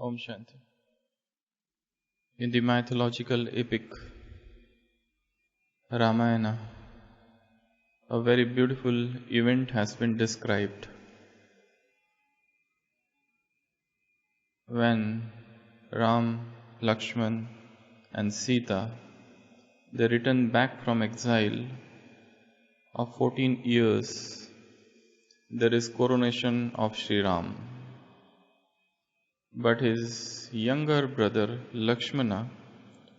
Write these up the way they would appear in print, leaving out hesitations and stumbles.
Om Shanti. In the mythological epic Ramayana, a very beautiful event has been described. When Ram, Lakshman, and Sita they return back from exile of 14 years, there is coronation of Sri Ram. But his younger brother Lakshmana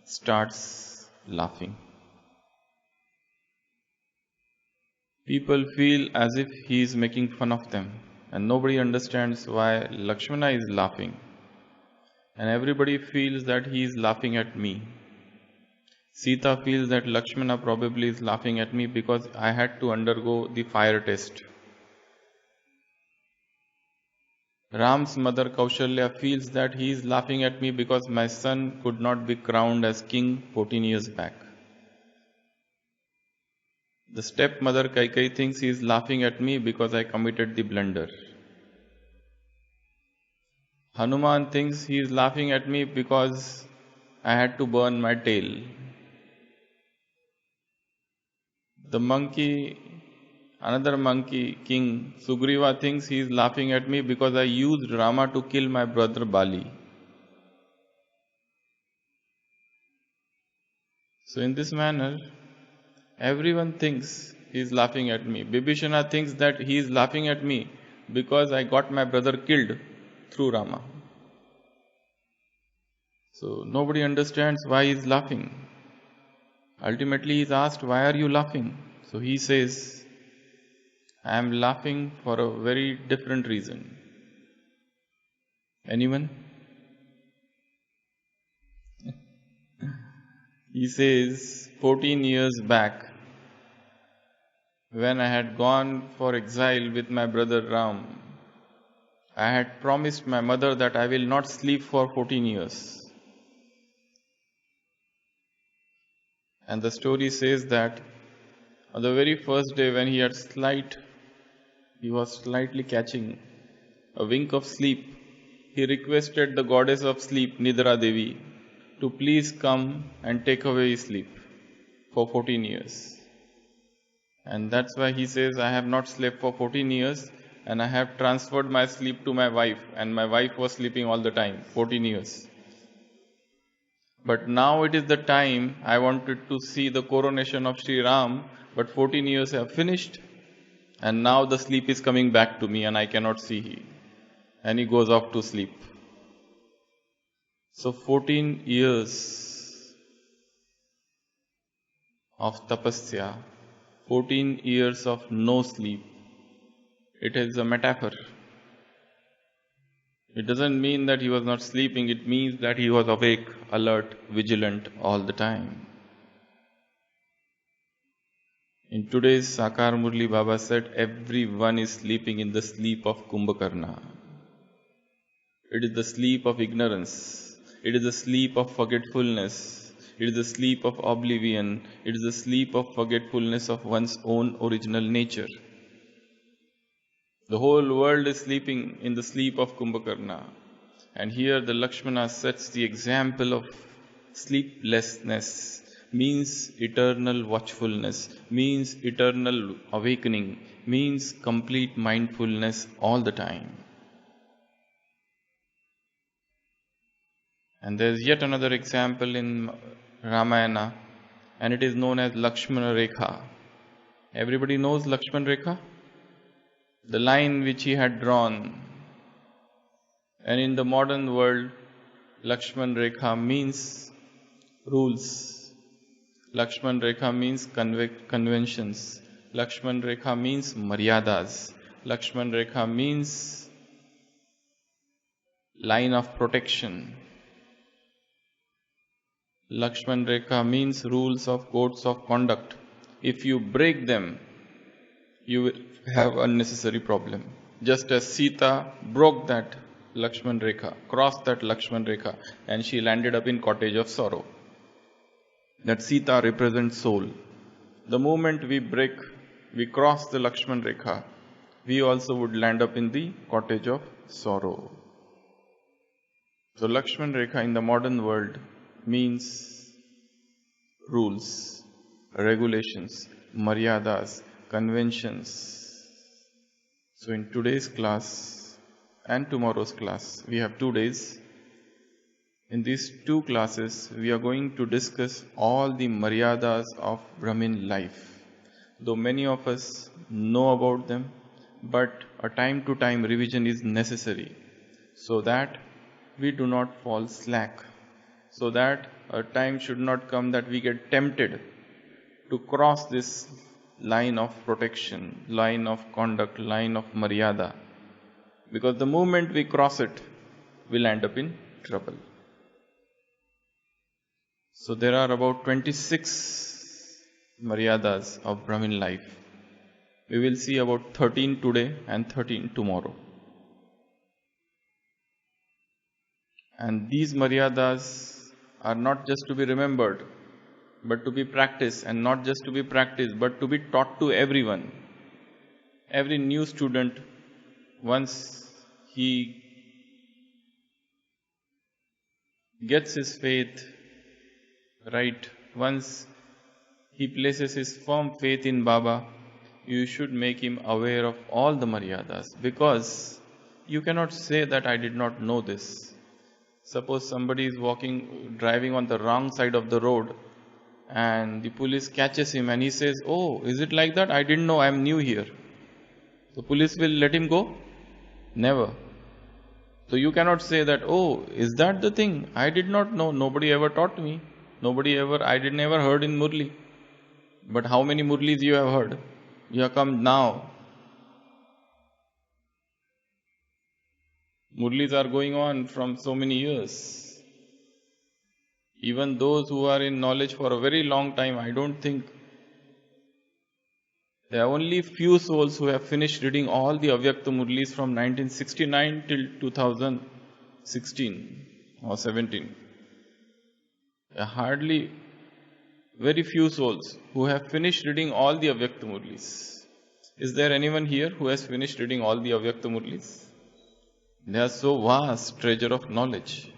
starts laughing. People feel as if he is making fun of them, and nobody understands why Lakshmana is laughing. And everybody feels that he is laughing at me. Sita feels that Lakshmana probably is laughing at me because I had to undergo the fire test. Ram's mother Kaushalya feels that he is laughing at me because my son could not be crowned as king 14 years back. The stepmother Kaikai thinks he is laughing at me because I committed the blunder. Hanuman thinks he is laughing at me because I had to burn my tail. Another monkey king, Sugriva, thinks he is laughing at me because I used Rama to kill my brother Bali. So in this manner, everyone thinks he is laughing at me. Bibhishana thinks that he is laughing at me because I got my brother killed through Rama. So nobody understands why he is laughing. Ultimately he is asked, why are you laughing? So he says, I am laughing for a very different reason. Anyone? He says, 14 years back, when I had gone for exile with my brother Ram, I had promised my mother that I will not sleep for 14 years. And the story says that on the very first day when he was slightly catching a wink of sleep, he requested the goddess of sleep, Nidra Devi, to please come and take away his sleep for 14 years. And that's why he says, I have not slept for 14 years and I have transferred my sleep to my wife, and my wife was sleeping all the time, 14 years. But now it is the time I wanted to see the coronation of Sri Ram, but 14 years have finished and now the sleep is coming back to me and I cannot see him. And he goes off to sleep. So 14 years of tapasya, 14 years of no sleep, it is a metaphor. It doesn't mean that he was not sleeping, it means that he was awake, alert, vigilant all the time. In today's Sakar Murli, Baba said, everyone is sleeping in the sleep of Kumbhakarna. It is the sleep of ignorance. It is the sleep of forgetfulness. It is the sleep of oblivion. It is the sleep of forgetfulness of one's own original nature. The whole world is sleeping in the sleep of Kumbhakarna. And here the Lakshmana sets the example of sleeplessness, means eternal watchfulness, means eternal awakening, means complete mindfulness all the time. And there is yet another example in Ramayana, and it is known as Lakshmana Rekha. Everybody knows Lakshmana Rekha? The line which he had drawn. And in the modern world, Lakshmana Rekha means rules. Lakshmana Rekha means conventions. Lakshmana Rekha means maryadas. Lakshmana Rekha means line of protection. Lakshmana Rekha means rules of codes of conduct. If you break them, you will have unnecessary problem. Just as Sita broke that Lakshmana Rekha, crossed that Lakshmana Rekha, and she landed up in cottage of sorrow. That Sita represents soul. The moment we cross the Lakshmana Rekha, we also would land up in the cottage of sorrow. So Lakshman Rekha in the modern world means rules, regulations, maryadas, conventions. So in today's class and tomorrow's class, we have 2 days. In these 2 classes, we are going to discuss all the maryadas of Brahmin life. Though many of us know about them, but a time to time revision is necessary so that we do not fall slack, so that a time should not come that we get tempted to cross this line of protection, line of conduct, line of maryada. Because the moment we cross it, we'll end up in trouble. So there are about 26 maryadas of Brahmin life. We will see about 13 today and 13 tomorrow. And these maryadas are not just to be remembered, but to be practiced, and not just to be practiced, but to be taught to everyone. Every new student, once he gets his faith right, once he places his firm faith in Baba, you should make him aware of all the maryadas, because you cannot say that I did not know this. Suppose somebody is driving on the wrong side of the road, and the police catches him and he says, "Oh, is it like that? I didn't know, I am new here." The police will let him go? Never. So you cannot say that, "Oh, is that the thing? I did not know, nobody ever taught me. I did never heard in Murli." But how many Murlis you have heard? You have come now. Murlis are going on from so many years. Even those who are in knowledge for a very long time, I don't think, there are only few souls who have finished reading all the Avyakta Murlis from 1969 till 2016 or 17. There are hardly very few souls who have finished reading all the Avyakta Murlis. Is there anyone here who has finished reading all the Avyakta Murlis? They are so vast treasure of knowledge.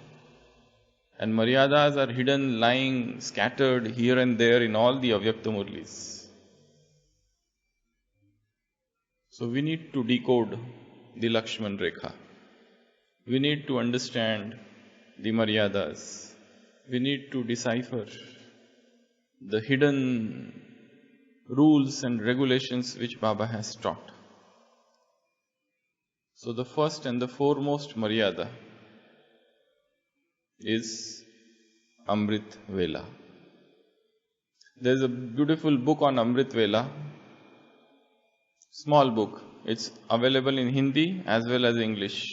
And maryadas are hidden, lying, scattered here and there in all the Avyakta Murlis. So we need to decode the Lakshman Rekha. We need to understand the maryadas. We need to decipher the hidden rules and regulations which Baba has taught. So the first and the foremost maryada is Amrit Vela. There is a beautiful book on Amrit Vela, small book. It's available in Hindi as well as English.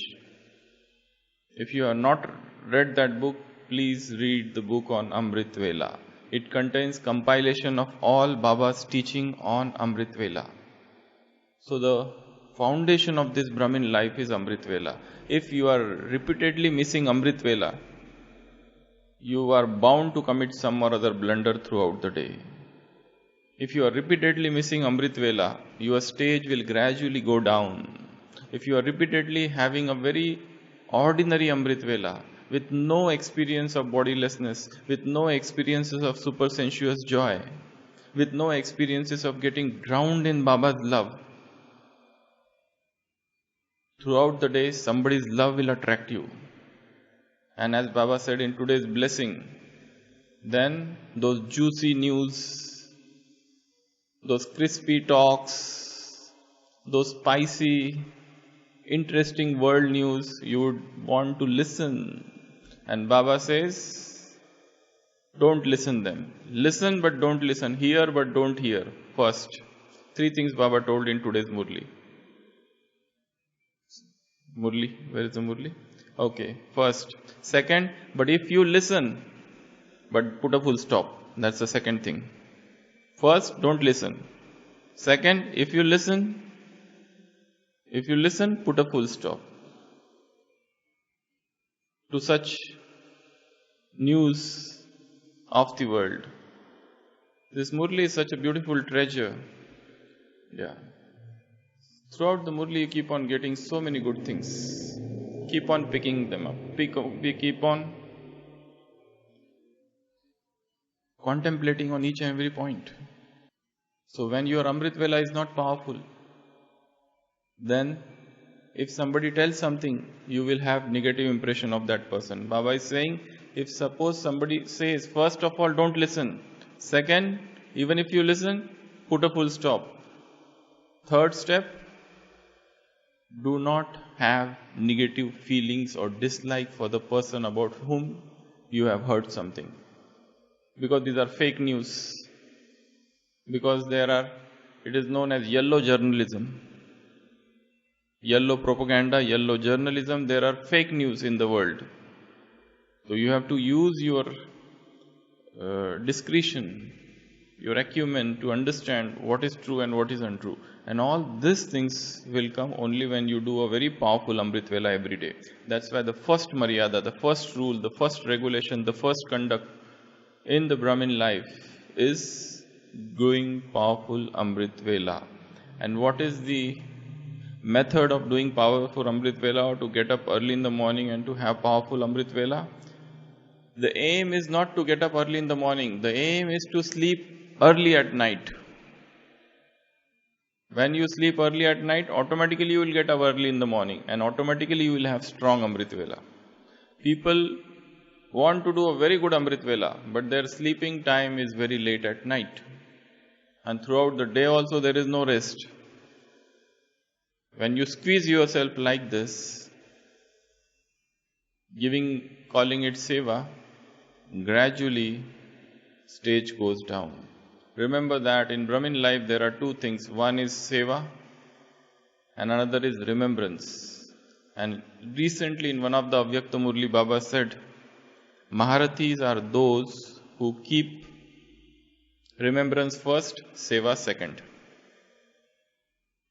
If you have not read that book, please read the book on Amrit Vela. It contains compilation of all Baba's teaching on Amrit Vela. So the foundation of this Brahmin life is Amrit Vela. If you are repeatedly missing Amrit Vela, you are bound to commit some or other blunder throughout the day. If you are repeatedly missing Amrit Vela, your stage will gradually go down. If you are repeatedly having a very ordinary Amrit Vela, with no experience of bodilessness, with no experiences of supersensuous joy, with no experiences of getting drowned in Baba's love, throughout the day somebody's love will attract you. And as Baba said in today's blessing, then those juicy news, those crispy talks, those spicy, interesting world news, you would want to listen. And Baba says, don't listen them. Listen but don't listen. Hear but don't hear. First, 3 things Baba told in today's Murli. Murli, where is the Murli? Okay, first. Second, but if you listen, but put a full stop. That's the second thing. First, don't listen. Second, if you listen, put a full stop to such news of the world. This Murli is such a beautiful treasure. Yeah. Throughout the Murli, you keep on getting so many good things. Keep on picking them up. Keep on contemplating on each and every point. So when your Amrit Vela is not powerful, then if somebody tells something, you will have negative impression of that person. Baba is saying, if suppose somebody says, first of all, don't listen. Second, even if you listen, put a full stop. Third step, do not have negative feelings or dislike for the person about whom you have heard something. Because these are fake news. Because it is known as yellow journalism. Yellow propaganda, yellow journalism, there are fake news in the world. So you have to use your discretion, your acumen to understand what is true and what is untrue. And all these things will come only when you do a very powerful Amrit Vela every day. That's why the first Maryada, the first rule, the first regulation, the first conduct in the Brahmin life is doing powerful Amrit Vela. And what is the method of doing powerful Amrit Vela, or to get up early in the morning and to have powerful Amrit Vela? The aim is not to get up early in the morning. The aim is to sleep early at night. When you sleep early at night, automatically you will get up early in the morning and automatically you will have strong Amrit Vela. People want to do a very good Amrit Vela, but their sleeping time is very late at night. And throughout the day also there is no rest. When you squeeze yourself like this, calling it seva, gradually stage goes down. Remember that in Brahmin life there are two things. One is seva and another is remembrance. And recently in one of the Avyakta Murli, Baba said, Maharathis are those who keep remembrance first, seva second.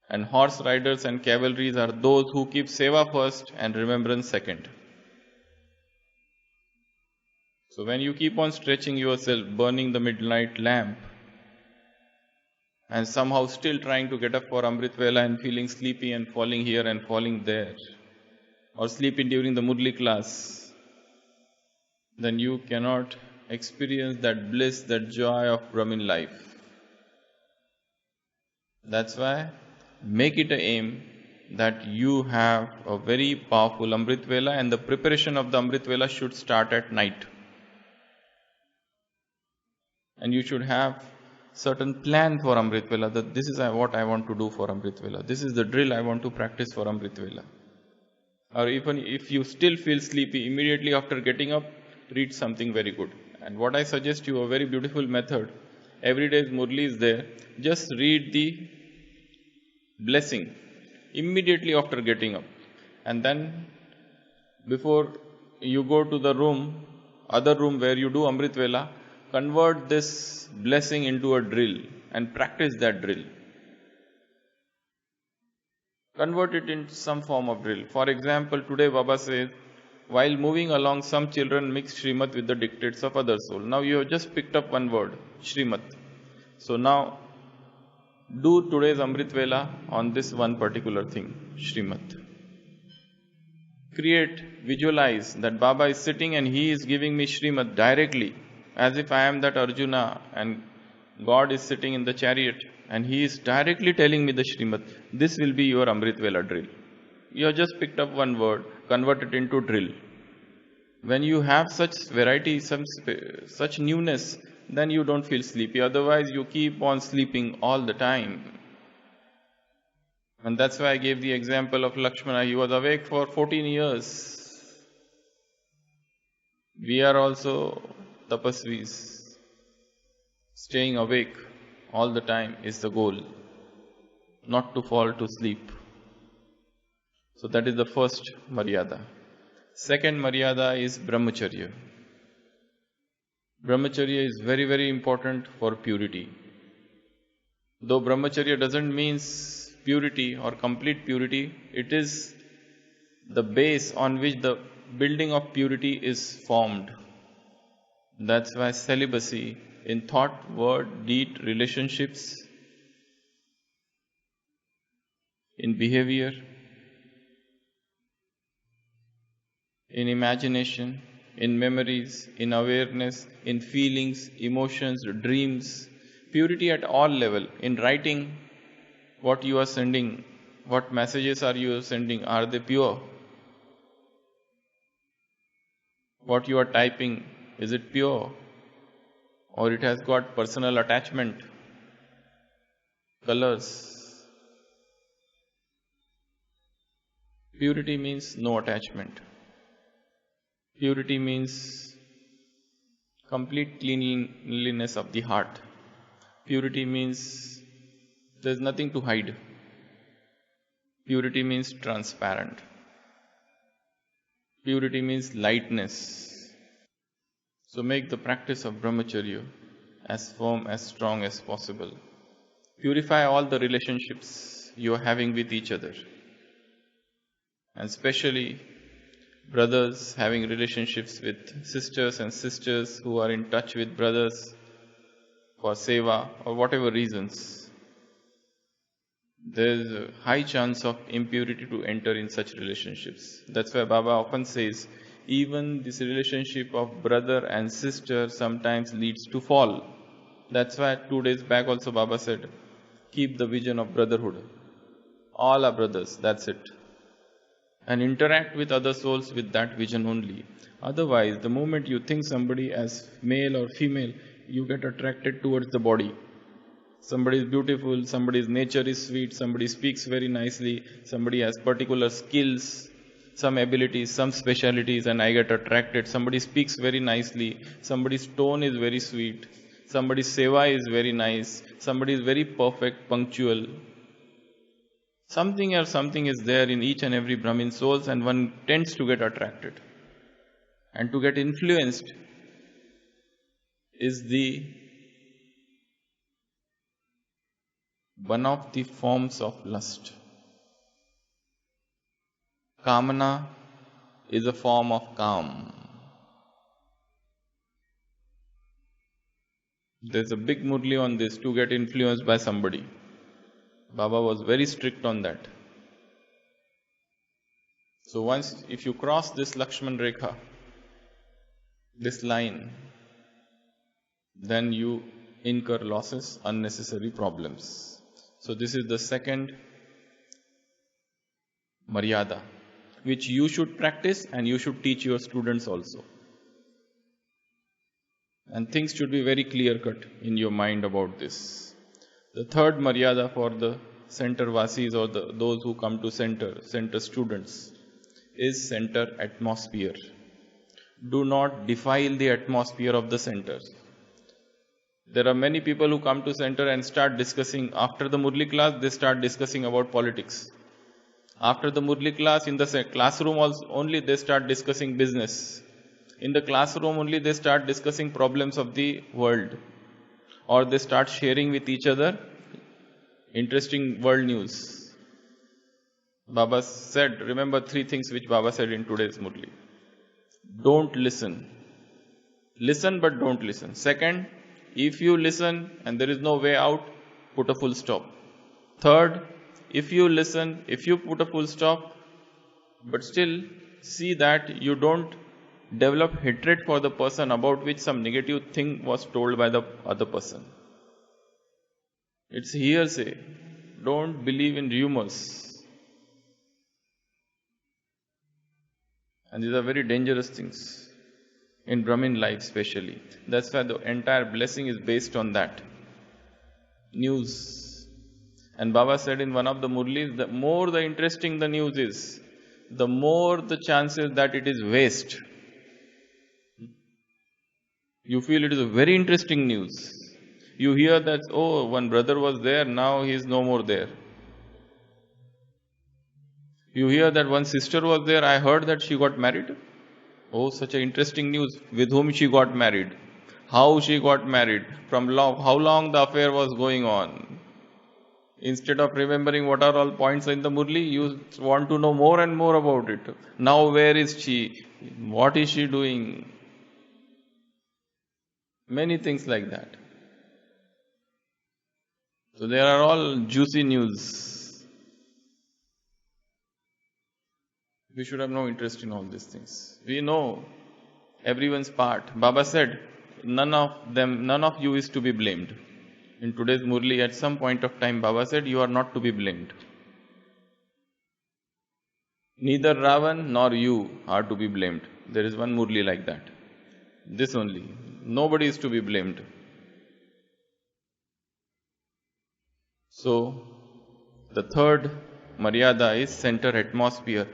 And horse riders and cavalries are those who keep seva first and remembrance second. So when you keep on stretching yourself, burning the midnight lamp, and somehow still trying to get up for Amrit Vela and feeling sleepy and falling here and falling there, or sleeping during the Murli class, then you cannot experience that bliss, that joy of Brahmin life. That's why make it an aim that you have a very powerful Amrit Vela, and the preparation of the Amrit Vela should start at night. And you should have certain plan for Amrit Vela, that this is what I want to do for Amrit Vela. This is the drill I want to practice for Amrit Vela. Or even if you still feel sleepy, immediately after getting up, read something very good. And what I suggest you, a very beautiful method, every day's Murli is there, just read the blessing immediately after getting up. And then before you go to the other room where you do Amrit Vela, convert this blessing into a drill and practice that drill. Convert it into some form of drill. For example, today Baba says, while moving along, some children mix Shrimat with the dictates of other soul. Now you have just picked up one word, Shrimat. So now do today's Amrit Vela on this one particular thing, Shrimat. Visualize that Baba is sitting and he is giving me Shrimat directly, as if I am that Arjuna and God is sitting in the chariot and he is directly telling me the Shrimat. This will be your Amrit Vela drill. You have just picked up one word, convert it into drill. When you have such variety, such newness, then you don't feel sleepy. Otherwise, you keep on sleeping all the time. And that's why I gave the example of Lakshmana. He was awake for 14 years. We are also tapasvis. Staying awake all the time is the goal, not to fall to sleep. So that is the first Maryada. Second Maryada is Brahmacharya. Brahmacharya is very, very important for purity. Though Brahmacharya doesn't mean purity or complete purity, it is the base on which the building of purity is formed. That's why celibacy in thought, word, deed, relationships, in behavior, in imagination, in memories, in awareness, in feelings, emotions, dreams. Purity at all level. In writing, what you are sending, what messages are you sending? Are they pure? What you are typing, is it pure? Or it has got personal attachment, colors? Purity means no attachment. Purity means complete cleanliness of the heart. Purity means there's nothing to hide. Purity means transparent. Purity means lightness. So make the practice of brahmacharya as firm, as strong as possible. Purify all the relationships you are having with each other. And especially brothers having relationships with sisters and sisters who are in touch with brothers for seva or whatever reasons. There is a high chance of impurity to enter in such relationships. That's why Baba often says, even this relationship of brother and sister sometimes leads to fall. That's why 2 days back also Baba said, keep the vision of brotherhood. All are brothers, that's it. And interact with other souls with that vision only. Otherwise, the moment you think somebody as male or female, you get attracted towards the body. Somebody is beautiful, somebody's nature is sweet, somebody speaks very nicely, somebody has particular skills, some abilities, some specialities, and I get attracted. Somebody speaks very nicely, somebody's tone is very sweet, somebody's seva is very nice, somebody is very perfect, punctual. Something or something is there in each and every Brahmin souls, and one tends to get attracted. And to get influenced is one of the forms of lust. Kamana is a form of Kam. There's a big murli on this, to get influenced by somebody. Baba was very strict on that. So once, if you cross this Lakshman Rekha, this line, then you incur losses, unnecessary problems. So this is the second Maryada, which you should practice and you should teach your students also. And things should be very clear cut in your mind about this. The third Maryada for the center Vasis or those who come to center students, is center atmosphere. Do not defile the atmosphere of the center. There are many people who come to center and start discussing, after the Murli class, they start discussing about politics. After the Murli class, in the classroom also, only they start discussing business. In the classroom only they start discussing problems of the world. Or they start sharing with each other interesting world news. Baba said, remember 3 things which Baba said in today's Murli. Don't listen. Listen but don't listen. Second, if you listen and there is no way out, put a full stop. Third, if you listen, if you put a full stop, but still see that you don't develop hatred for the person about which some negative thing was told by the other person. It's hearsay. Don't believe in rumors. And these are very dangerous things. In Brahmin life especially. That's why the entire blessing is based on that. News. And Baba said in one of the Murlis, the more the interesting the news is, the more the chances that it is waste. You feel it is a very interesting news. You hear that, oh, one brother was there, now he is no more there. You hear that one sister was there, I heard that she got married. Oh, such an interesting news. With whom she got married? How she got married? From how long the affair was going on? Instead of remembering what are all points in the Murli, you want to know more and more about it. Now where is she? What is she doing? Many things like that. So there are all juicy news. We should have no interest in all these things. We know everyone's part. Baba said, none of you is to be blamed. In today's Murli, at some point of time, Baba said, you are not to be blamed. Neither Ravan nor you are to be blamed. There is one Murli like that. This only. Nobody is to be blamed. So, the third Maryada is center atmosphere.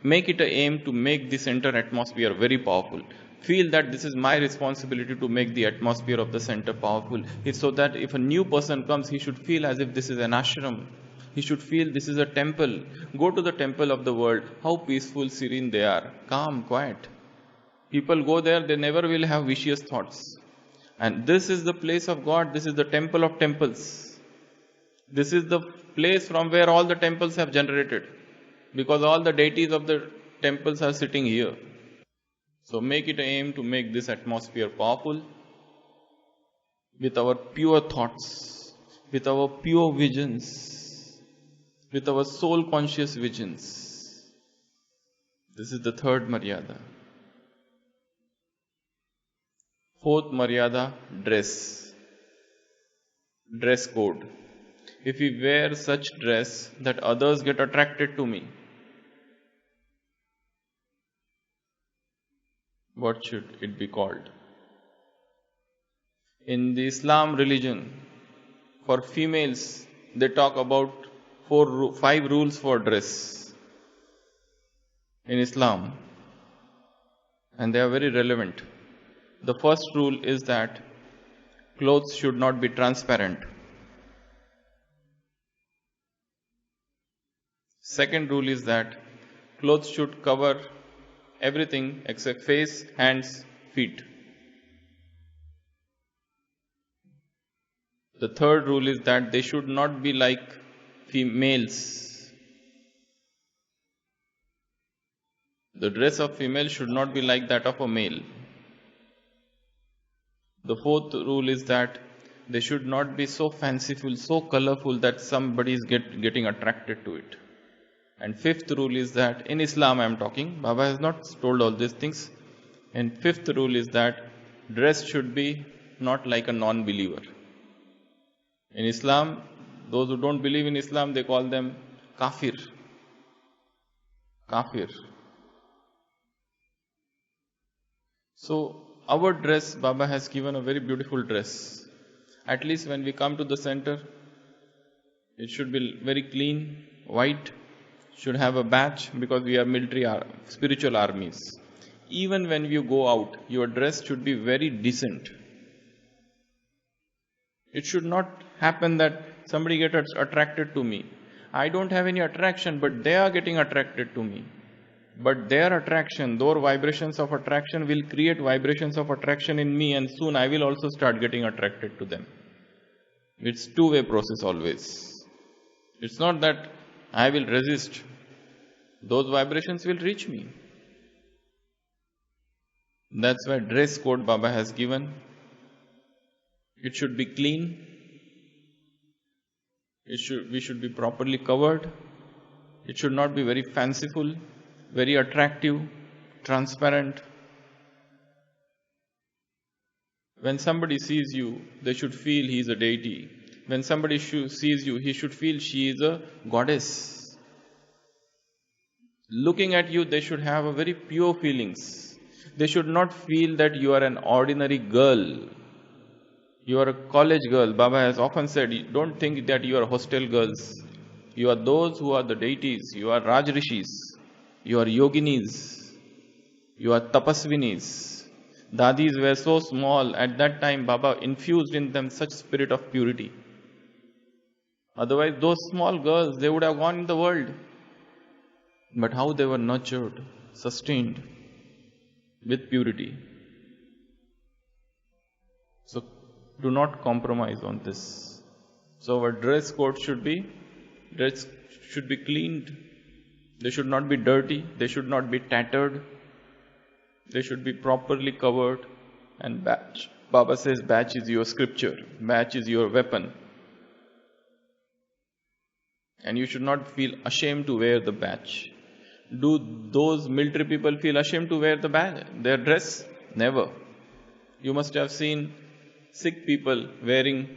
Make it an aim to make the center atmosphere very powerful. Feel that this is my responsibility to make the atmosphere of the center powerful. It's so that if a new person comes, he should feel as if this is an ashram. He should feel this is a temple. Go to the temple of the world. How peaceful, serene they are. Calm, quiet. People go there, they never will have vicious thoughts. And this is the place of God. This is the temple of temples. This is the place from where all the temples have generated. Because all the deities of the temples are sitting here. So make it an aim to make this atmosphere powerful with our pure thoughts, with our pure visions, with our soul conscious visions. This is the third Maryada. Fourth Maryada, dress. Dress code. If we wear such dress that others get attracted to me, what should it be called? In the Islam religion, for females, they talk about 5 rules for dress in Islam, and they are very relevant. The first rule is that clothes should not be transparent. Second rule is that clothes should cover everything except face, hands, feet. The third rule is that they should not be like females. The dress of female should not be like that of a male. The fourth rule is that they should not be so fanciful, so colorful that somebody is getting attracted to it. And fifth rule is that, in Islam I am talking, Baba has not told all these things. And fifth rule is that dress should be not like a non-believer. In Islam, those who don't believe in Islam, they call them kafir. Kafir. So, our dress, Baba has given a very beautiful dress. At least when we come to the center, it should be very clean, white, should have a badge because we are military, spiritual armies. Even when you go out, your dress should be very decent. It should not happen that somebody gets attracted to me. I don't have any attraction, but they are getting attracted to me. But their attraction, their vibrations of attraction will create vibrations of attraction in me, and soon I will also start getting attracted to them. It's two-way process always. It's not that I will resist. Those vibrations will reach me. That's why dress code Baba has given. It should be clean. We should be properly covered. It should not be very fanciful, very attractive, transparent. When somebody sees you, they should feel he is a deity. When somebody sees you, he should feel she is a goddess. Looking at you, they should have a very pure feelings. They should not feel that you are an ordinary girl. You are a college girl. Baba has often said, don't think that you are hostel girls. You are those who are the deities. You are Rajrishis. You are yoginis. You are tapasvinis. Dadis were so small. At that time, Baba infused in them such spirit of purity. Otherwise, those small girls, they would have gone in the world. But how they were nurtured, sustained with purity. So, do not compromise on this. So, our dress code should be cleaned. They should not be dirty. They should not be tattered. They should be properly covered. And badge. Baba says badge is your scripture. Badge is your weapon. And you should not feel ashamed to wear the badge. Do those military people feel ashamed to wear their dress? Never. You must have seen Sikh people wearing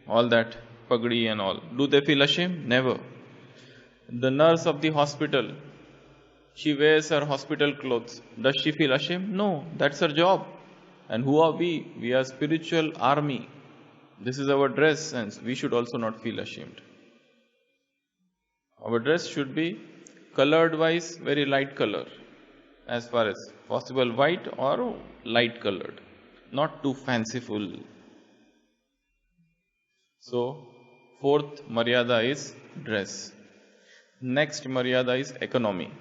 all that pagdi and all. Do they feel ashamed? Never. The nurse of the hospital, she wears her hospital clothes. Does she feel ashamed? No, that's her job. And who are we? We are spiritual army. This is our dress, and we should also not feel ashamed. Our dress should be colored wise very light color, as far as possible white or light colored, not too fanciful. So, fourth Maryada is dress. Next Maryada is economy.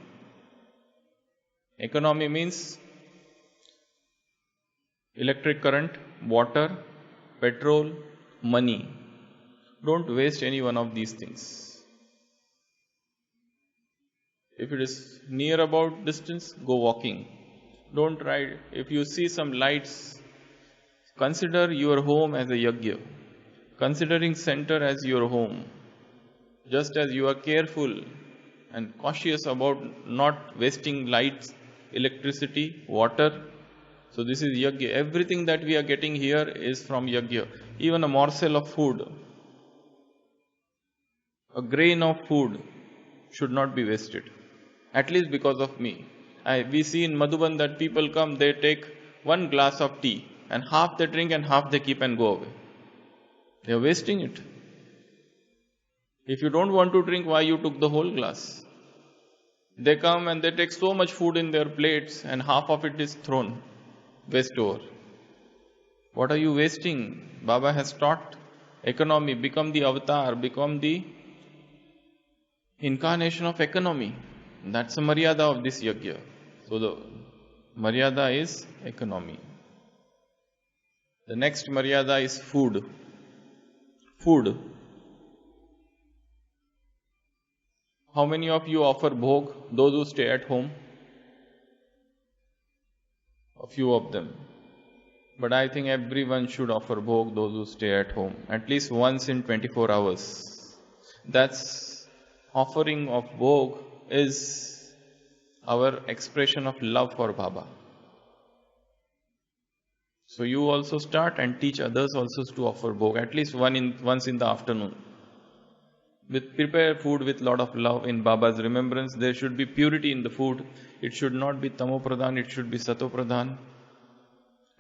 Economy means electric current, water, petrol, money. Don't waste any one of these things. If it is near about distance, go walking. Don't ride. If you see some lights, consider your home as a yajna. Considering center as your home. Just as you are careful and cautious about not wasting lights, electricity, water. So this is yajna. Everything that we are getting here is from yajna. Even a morsel of food, a grain of food should not be wasted. At least because of me. We see in Madhuban that people come, they take one glass of tea and half they drink and half they keep and go away. They are wasting it. If you don't want to drink, why you took the whole glass? They come and they take so much food in their plates and half of it is thrown, waste over. What are you wasting? Baba has taught economy, become the avatar, become the incarnation of economy. That's the Maryada of this yajna. So the Maryada is economy. The next Maryada is food. Food. How many of you offer bhog? Those who stay at home? A few of them. But I think everyone should offer bhog, those who stay at home. At least once in 24 hours. That's offering of bhog is our expression of love for Baba. So you also start and teach others also to offer bhog, at least once in the afternoon. Prepare food with lot of love in Baba's remembrance. There should be purity in the food. It should not be tamo pradhan, it should be sato pradhan.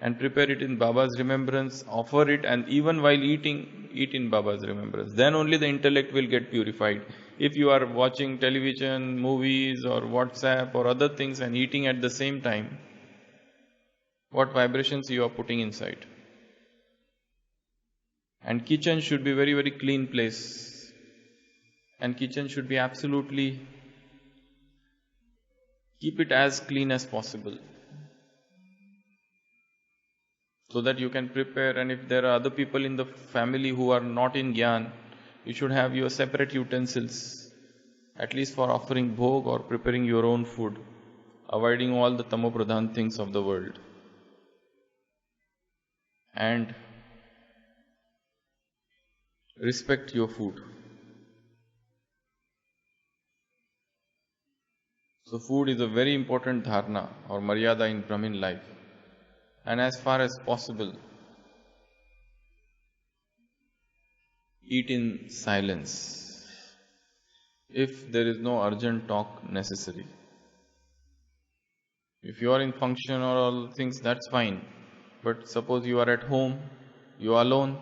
And prepare it in Baba's remembrance, offer it, and even while eating, eat in Baba's remembrance. Then only the intellect will get purified. If you are watching television, movies or WhatsApp or other things and eating at the same time, what vibrations you are putting inside. And kitchen should be very, very clean place. And kitchen should be absolutely, keep it as clean as possible. So that you can prepare, and if there are other people in the family who are not in Gyan, you should have your separate utensils, at least for offering bhog or preparing your own food, avoiding all the tamo pradhan things of the world. And respect your food. So food is a very important dharna or maryada in Brahmin life. And as far as possible, eat in silence, if there is no urgent talk necessary. If you are in function or all things, that's fine. But suppose you are at home, you are alone,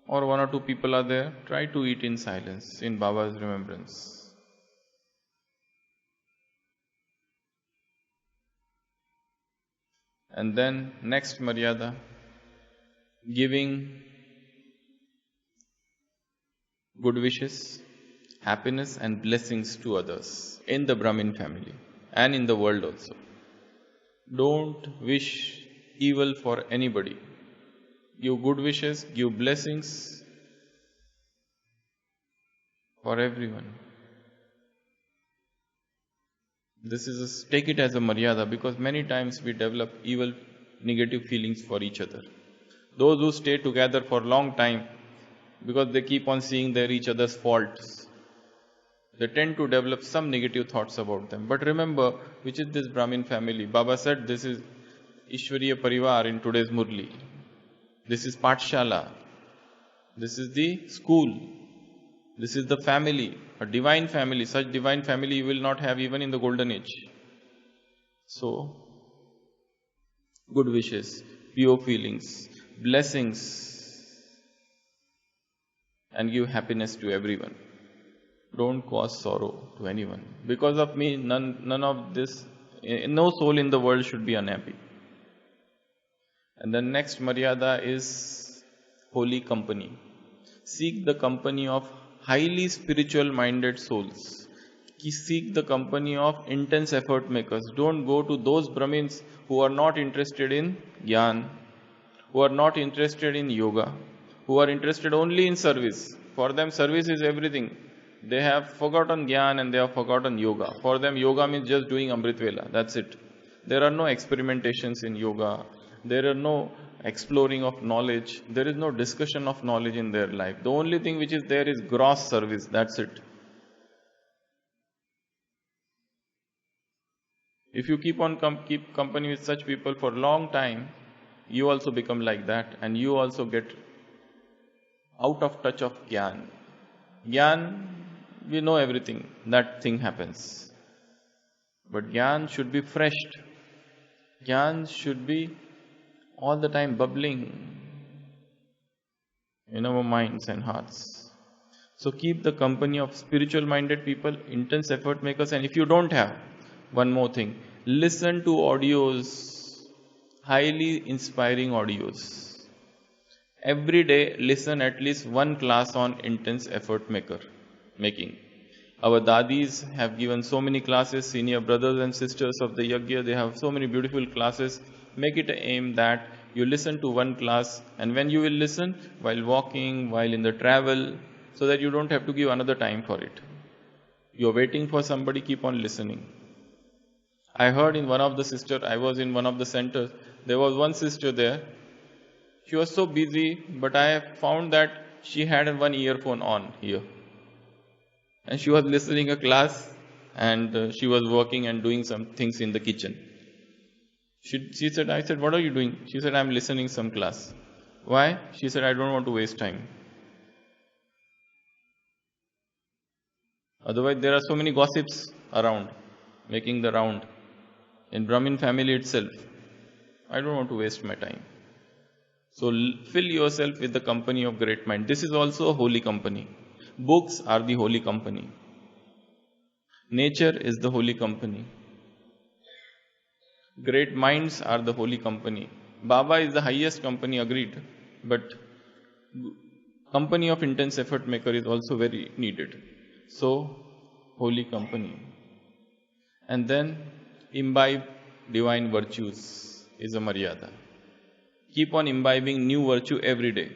or one or two people are there, try to eat in silence, in Baba's remembrance. And then next Maryada, giving good wishes, happiness and blessings to others in the Brahmin family and in the world also. Don't wish evil for anybody. Give good wishes, give blessings for everyone. Take it as a maryada, because many times we develop evil, negative feelings for each other. Those who stay together for a long time, because they keep on seeing each other's faults, They tend to develop some negative thoughts about them. But remember, which is this Brahmin family? Baba said this is Ishwariya Parivar in today's Murli. This is Pathshala. This is the school. This is the family, a divine family. Such divine family you will not have even in the golden age. So, good wishes, pure feelings, blessings, and give happiness to everyone. Don't cause sorrow to anyone. Because of me, none of this, no soul in the world should be unhappy. And the next Maryada is holy company. Seek the company of highly spiritual minded souls. Seek the company of intense effort makers. Don't go to those Brahmins who are not interested in Gyan, who are not interested in yoga, who are interested only in service. For them, service is everything. They have forgotten Gyan and they have forgotten yoga. For them, yoga means just doing Amrit Vela. That's it. There are no experimentations in yoga. There are no exploring of knowledge. There is no discussion of knowledge in their life. The only thing which is there is gross service. That's it. If you keep company with such people for a long time, you also become like that, and you also get out of touch of Gyan. Gyan, we know everything. That thing happens. But Gyan should be fresh. Gyan should be all the time bubbling in our minds and hearts. So keep the company of spiritual minded people, intense effort makers, and if you don't have, one more thing, listen to audios, highly inspiring audios. Every day listen at least one class on intense effort making. Our dadis have given so many classes, senior brothers and sisters of the Yagya, they have so many beautiful classes. Make it an aim that you listen to one class, and when you will listen, while walking, while in the travel, so that you don't have to give another time for it. You're waiting for somebody, keep on listening. I heard in one of the sisters, I was in one of the centers, there was one sister there. She was so busy, but I found that she had one earphone on here. And she was listening a class, and she was working and doing some things in the kitchen. She said, I said, what are you doing? She said, I'm listening some class. Why? She said, I don't want to waste time. Otherwise, there are so many gossips around, making the round. In Brahmin family itself, I don't want to waste my time. So fill yourself with the company of great mind. This is also a holy company. Books are the holy company. Nature is the holy company. Great minds are the holy company. Baba is the highest company, agreed. But company of intense effort maker is also very needed. So, holy company. And then imbibe divine virtues is a Maryada. Keep on imbibing new virtue every day.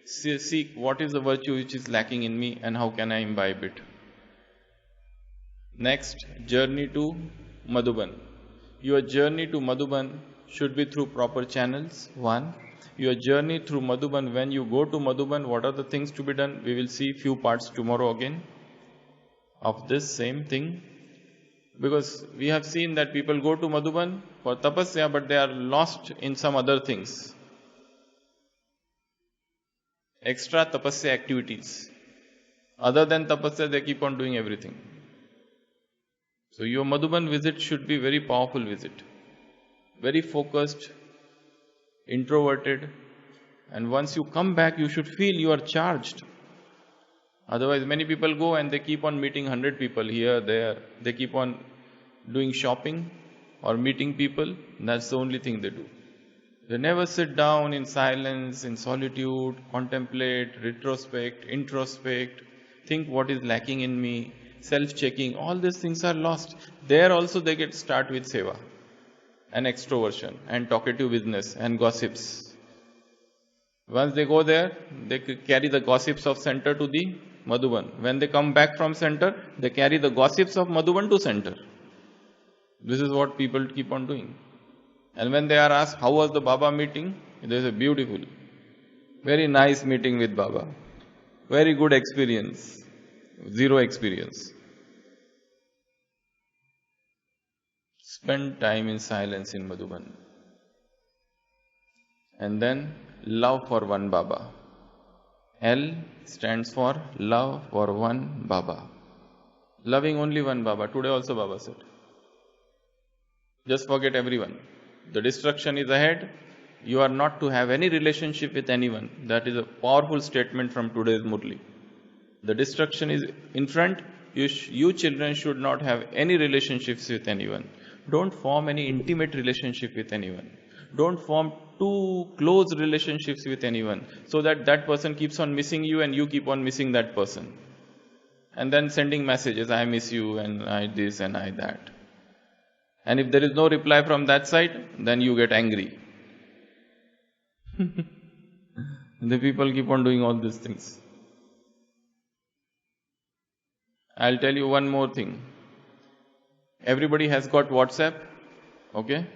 Seek what is the virtue which is lacking in me and how can I imbibe it. Next, journey to Madhuban. Your journey to Madhuban should be through proper channels. One, your journey through Madhuban, when you go to Madhuban, what are the things to be done? We will see few parts tomorrow again of this same thing. Because we have seen that people go to Madhuban for tapasya, but they are lost in some other things. Extra tapasya activities. Other than tapasya, they keep on doing everything. So your Madhuban visit should be very powerful visit. Very focused, introverted, and once you come back, you should feel you are charged. Otherwise, many people go and they keep on meeting 100 people here, there. They keep on doing shopping or meeting people. That's the only thing they do. They never sit down in silence, in solitude, contemplate, retrospect, introspect, think what is lacking in me, self-checking. All these things are lost. There also they get start with seva and extroversion and talkative business and gossips. Once they go there, they carry the gossips of center to the Madhuban. When they come back from center, they carry the gossips of Madhuban to center. This is what people keep on doing. And when they are asked, how was the Baba meeting? They say, beautiful. Very nice meeting with Baba. Very good experience. Zero experience. Spend time in silence in Madhuban. And then love for one Baba. L stands for love for one Baba. Loving only one Baba. Today also Baba said. Just forget everyone. The destruction is ahead. You are not to have any relationship with anyone. That is a powerful statement from today's Murli. The destruction is in front. You children should not have any relationships with anyone. Don't form any intimate relationship with anyone. Don't form too close relationships with anyone so that that person keeps on missing you and you keep on missing that person. And then sending messages, I miss you and I this and I that. And if there is no reply from that side, then you get angry. The people keep on doing all these things. I'll tell you one more thing. Everybody has got WhatsApp, okay?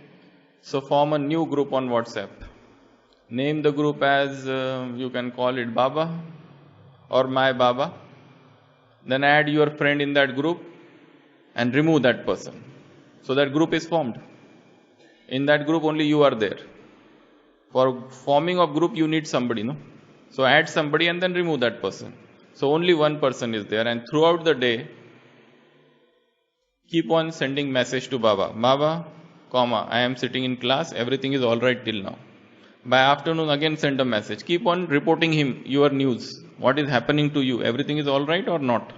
So form a new group on WhatsApp. Name the group as, you can call it Baba or My Baba. Then add your friend in that group and remove that person. So that group is formed. In that group only you are there. For forming of group you need somebody, no? So add somebody and then remove that person. So only one person is there, and throughout the day keep on sending message to Baba. Baba, I am sitting in class, everything is alright till now. By afternoon again send a message. Keep on reporting him your news. What is happening to you? Everything is alright or not?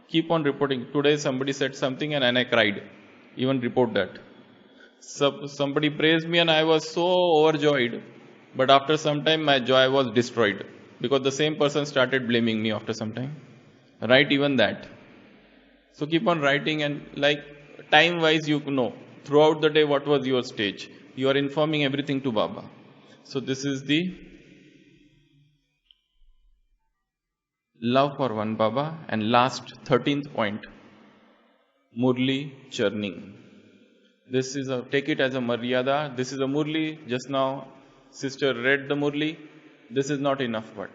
Keep on reporting. Today somebody said something and I cried. Even report that. Somebody praised me and I was so overjoyed. But after some time my joy was destroyed. Because the same person started blaming me after some time. Write even that. So keep on writing, and like time wise you know throughout the day what was your stage. You are informing everything to Baba. So this is the love for one Baba. And last 13th point, Murli churning. This is take it as a Maryada. This is a Murli. Just now sister read the Murli. This is not enough, but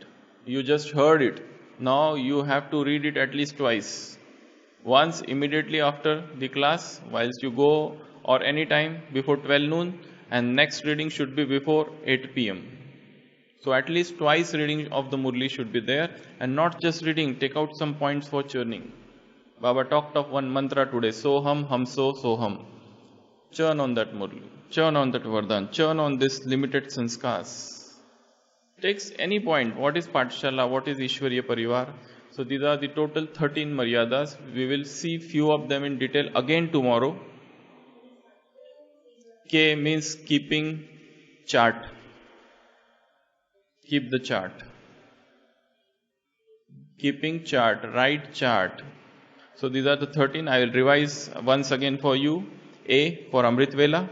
you just heard it. Now you have to read it at least twice. Once immediately after the class, whilst you go, or any time before 12 noon, and next reading should be before 8 p.m. So at least twice reading of the Murli should be there, and not just reading, take out some points for churning. Baba talked of one mantra today, Soham, Hamso, Soham. Churn on that Murli, churn on that Vardhan, churn on this limited sanskars. Takes any point, what is Pathshala, what is Ishwariya Parivar. So these are the total 13 Maryadas. We will see few of them in detail again tomorrow. K means keeping chart. Keep the chart. Keeping chart, right chart. So these are the 13. I will revise once again for you. A for Amrit Vela.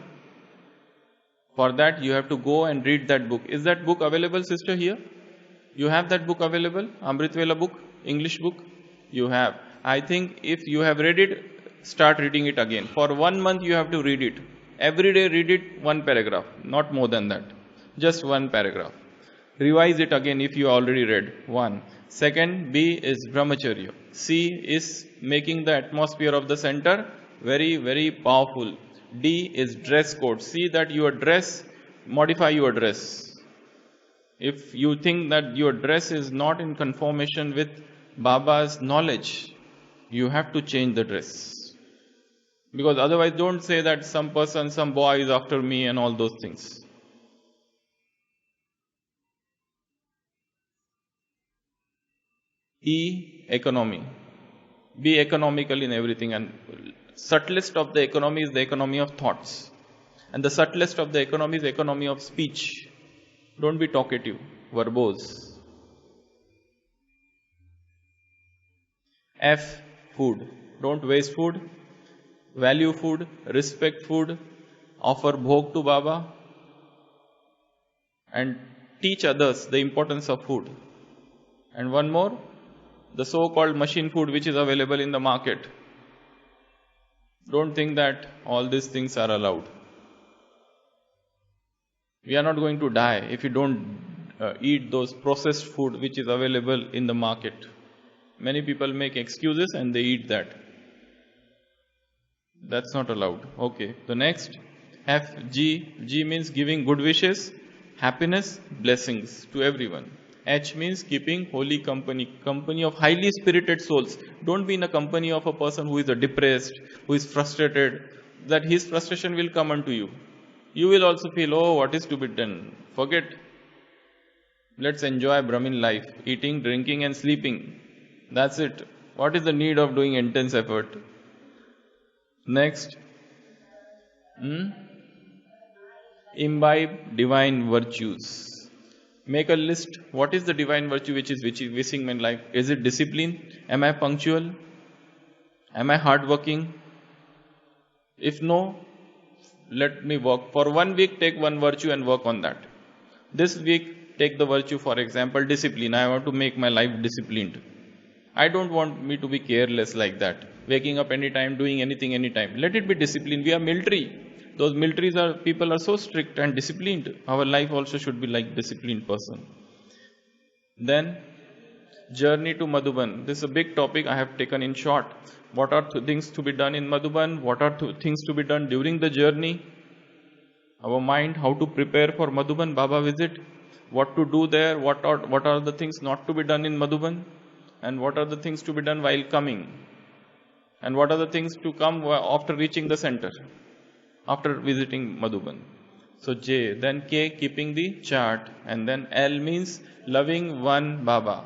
For that you have to go and read that book. Is that book available, sister, here? You have that book available? Amrit Vela book? English book? You have. I think if you have read it, start reading it again. For 1 month you have to read it. Every day read it one paragraph. Not more than that. Just one paragraph. Revise it again if you already read. 1. Second, B is Brahmacharya. C is making the atmosphere of the center very, very powerful. D is dress code. See that your dress, modify your dress. If you think that your dress is not in conformation with Baba's knowledge, you have to change the dress. Because otherwise don't say that some person, some boy is after me and all those things. E, economy. Be economical in everything, and subtlest of the economy is the economy of thoughts. And the subtlest of the economy is the economy of speech. Don't be talkative, verbose. F, food. Don't waste food. Value food, respect food, offer bhog to Baba, and teach others the importance of food. And one more, the so-called machine food which is available in the market. Don't think that all these things are allowed. We are not going to die if you don't eat those processed food which is available in the market. Many people make excuses and they eat that. That's not allowed. Okay. The next, F, G. G means giving good wishes, happiness, blessings to everyone. H means keeping holy company, company of highly spirited souls. Don't be in a company of a person who is depressed, who is frustrated, that his frustration will come unto you. You will also feel, oh, what is to be done? Forget. Let's enjoy Brahmin life, eating, drinking, and sleeping. That's it. What is the need of doing intense effort? Next, hmm? Imbibe divine virtues. Make a list. What is the divine virtue which is missing in my life? Is it discipline? Am I punctual? Am I hardworking? If no, let me work. For 1 week, take one virtue and work on that. This week, take the virtue, for example, discipline. I want to make my life disciplined. I don't want me to be careless like that. Waking up anytime, doing anything anytime. Let it be disciplined. We are military. Those militaries are people are so strict and disciplined. Our life also should be like disciplined person. Then journey to Madhuban. This is a big topic I have taken in short. What are things to be done in Madhuban? What are things to be done during the journey? Our mind, how to prepare for Madhuban Baba visit? What to do there? What are the things not to be done in Madhuban? And what are the things to be done while coming? And what are the things to come after reaching the center, after visiting Madhuban? So J, then K, keeping the chart, and then L means loving one Baba.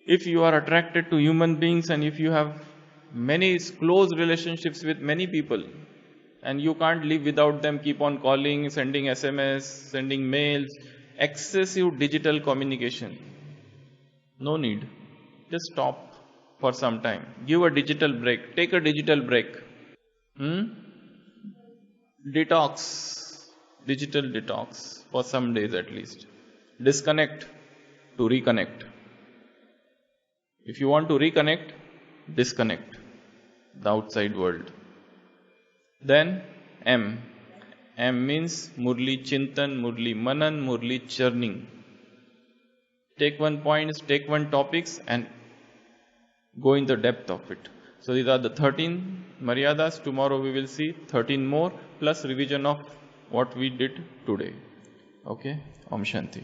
If you are attracted to human beings and if you have many close relationships with many people, and you can't live without them, keep on calling, sending SMS, sending mails, excessive digital communication. No need. Just stop for some time. Give a digital break. Take a digital break. Detox. Digital detox for some days at least. Disconnect to reconnect. If you want to reconnect, disconnect the outside world. Then M. M means Murli Chintan, Murli Manan, Murli Churning. Take one point, take one topics and go in the depth of it. So these are the 13 Maryadas. Tomorrow we will see 13 more plus revision of what we did today. Okay? Om Shanti.